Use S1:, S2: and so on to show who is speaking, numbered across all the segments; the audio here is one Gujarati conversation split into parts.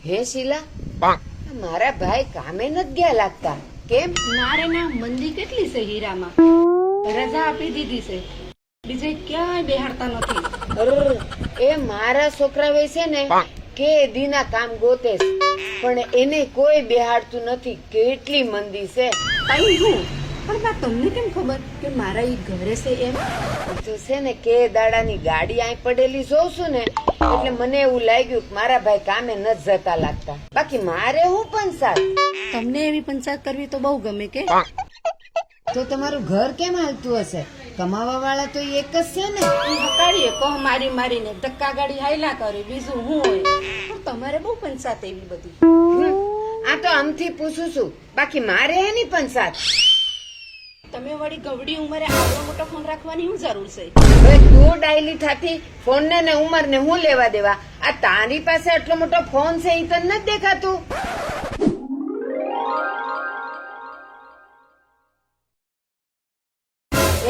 S1: હે શીલા, મારા ભાઈ કામે નથી ગયા લાગતા. કેમ?
S2: મારે ના મંદી કેટલી છે હીરામાં, રજા આપી દીધી છે, બીજે ક્યાંય બેહાડતા નથી.
S1: એ મારા છોકરા છે ને કે દીના કામ ગોતે છે, પણ એને કોઈ બેહાડતું નથી. કેટલી મંદી છે.
S2: કઈ હું પણ બા તમને કેમ ખબર કે મારા ઈ ઘરે છે એમ?
S1: તો છે ને કે દાડાની ગાડી અહીં પડેલી જોઉં છું ને એટલે મને એવું લાગ્યું કે મારા ભાઈ કામે નથી જતા લાગતા. બાકી મારે હું પંચાયત.
S2: તમને એવી પંચાયત કરવી તો બહુ ગમે કે?
S1: તો તમારું ઘર કેમ હાલતું હશે? કમાવા વાળા તો એક જ છે ને.
S2: હકાડીએ કોહ મારી મારીને ધક્કા ગાડી હાયલા કરે, બીજું હું હોય. પણ તમારે બહુ પંચાયત એવી બધી.
S1: આ તો આમથી પૂછું છું, બાકી મારે એની પંચાયત.
S2: તમે વળી ગવડી ઉંમરે આવડો મોટો ફોન રાખવાની શું જરૂર છે?
S1: હવે તું ડાયલી થાતી ફોન ને ઉંમર ને હું લેવા દેવા? આ તારી પાસે આટલો મોટો ફોન છે એ તને નથી દેખાતું?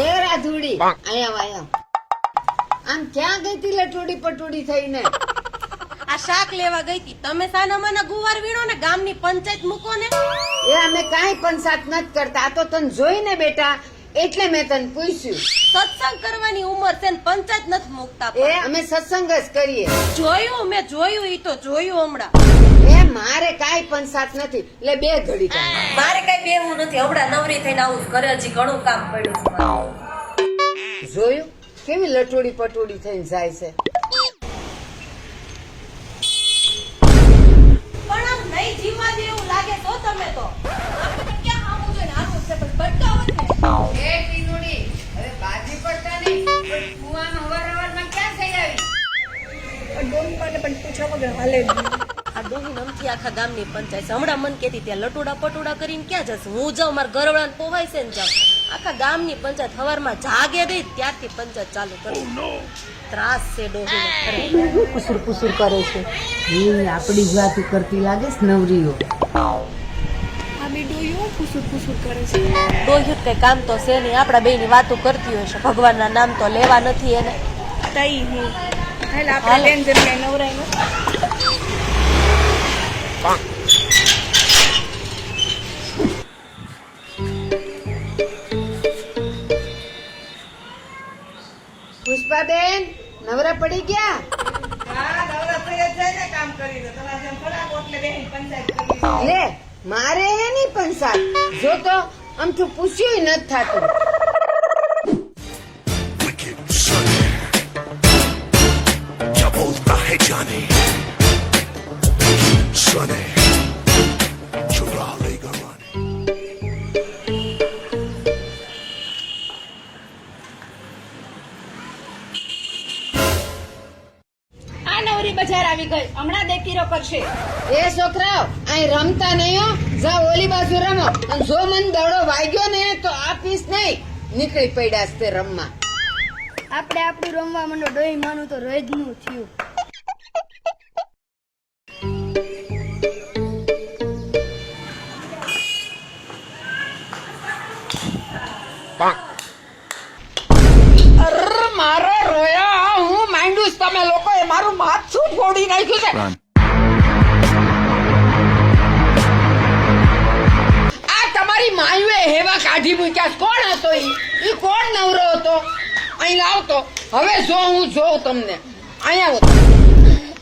S1: એ રાધુડી, અહીંયા આમ ક્યાં ગઈ તી લટોડી પટોડી થઈને?
S3: આ શાક લેવા ગઈ હતી. તમે સાના મને ગુવાર વીણો ને ગામની પંચાયત મૂકો ને.
S1: એ અમે કાંઈ પંચાયત નથી કરતા. આ તો તને જોઈને બેટા એટલે મેં તને પૂછ્યું.
S3: સત્સંગ કરવાની ઉંમર છે ને પંચાયત નથી મૂકતા.
S1: એ અમે સત્સંગ જ કરીએ.
S3: જોયું, મેં જોયું, ઈ તો જોયું હમણાં.
S1: એ મારે કાંઈ પંચાયત નથી એટલે બે ઘડી કામ.
S3: મારે કઈ બેવું નથી. હમણાં નવરી થઈને આવું ઘરે હજી ઘણું કામ પડ્યું છે મારે.
S1: જોયું કેવી લટોડી પટોડી થઈને જાય છે.
S3: પણ આમ નહીં જીવવા જેવું લાગે તો તમે તો. આપણે પણ ક્યાં આવું જોઈએ ને આવું છે પણ ભટકાવો જ ને.
S1: એ ટીનુડી, હવે બાજી પડતા નહીં, પણ કુવામાં હવારમાં ક્યાં થઈ આવી?
S3: આ ડોહી નમથી આખા ગામની પંચાયત છે. હમણાં મન કેતી ત્યાં લટોડા પટોડા કરીને ક્યાં જશે? હું જાઉં મારા ઘરવાળાને પોવાય છે ને જાઉં. આખા ગામની પંચાયત હવારમાં જાગે દઈ ત્યારથી પંચાયત ચાલુ કરી. ત્રાસ છે ડોહીને.
S1: કુસુર કુસુર કરે છે. એ આપડી જ વાત કરતી લાગે છે નવરીઓ.
S2: આ બે ડોયું કુસુર કુસુર કરે છે.
S3: ડોહી કઈ કામ તો છે નહીં. આપડા બે ની વાતો કરતી હોય છે. ભગવાનના નામ તો લેવા નથી એને.
S2: તઈ હું હાલ આપણે બેન જેમ કઈ નવરાય ન.
S1: પુષ્પાબેન, નવરા પડી ગયા? લે, મારે એની પંચાયત. જો તો આમથી પૂછ્યું નથી થાતું.
S4: wicked Sonny. क्या बोलता है जाने Sonny चुरा लेगा रानी.
S2: આ નવરી બજાર આવી ગઈ, હમણાં દેખીરો કરશે.
S1: એ છોકરાઓ, અહીં રમતા નહીં હો. જા ઓલી બાજુ રમો. અને જો મને દડો વાગ્યો ને તો આપીશ નહીં. નીકળી પડ્યા છે રમવા.
S5: આપણે આપણું રમવા માંડો. ડોહી માનું તો રોજ નું થયું.
S1: મારે રોયા હું માંડું. તમે લોકોએ મારું માથું ફોડી નાખ્યું છે. આ તમારી માયુએ હેવા કાઢી મૂક્યા. કોણ હતો ઈ કોણ નવરો હતો? અહીં લાવતો. હવે જો હું જોઉં તમને. અહીંયા આવો.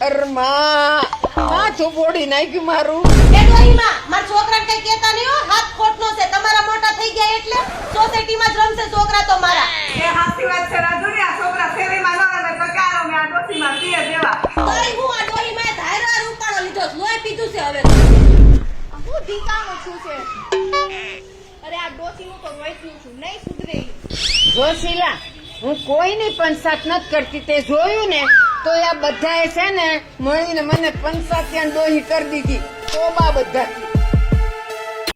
S1: અરે માથું ફોડી નાખ્યું મારું.
S3: એ ડોહીમાં મારા છોકરાને કઈ કહેતા નહીં હો. હાથ ખોટનો છે. તમારા મોટા થઈ ગયા એટલે સોસાયટીમાં જ રમશે છોકરા તો મારા.
S6: હાથી વાત છે રાજુને. આ છોકરા ફેરીમાં ન રમે તો ક્યાં રમે? આ ડોસીમાં પીએ જેવા.
S3: તોય હું આ ડોહીમાં ધાયરા રૂપાળો લીધો છે. લોહી પીધું છે હવે.
S5: હું ઢીકાણું છું છે. અરે આ ડોસીનું તો રોજનું છું, નહીં સુધરે.
S1: જોશીલા, હું કોઈની પંચાયત નથી કરતી. તે જોયું ને તો આ બધાએ છે ને મળીને મને પંચાયત ડોહી કરી દીધી. તો બા બધા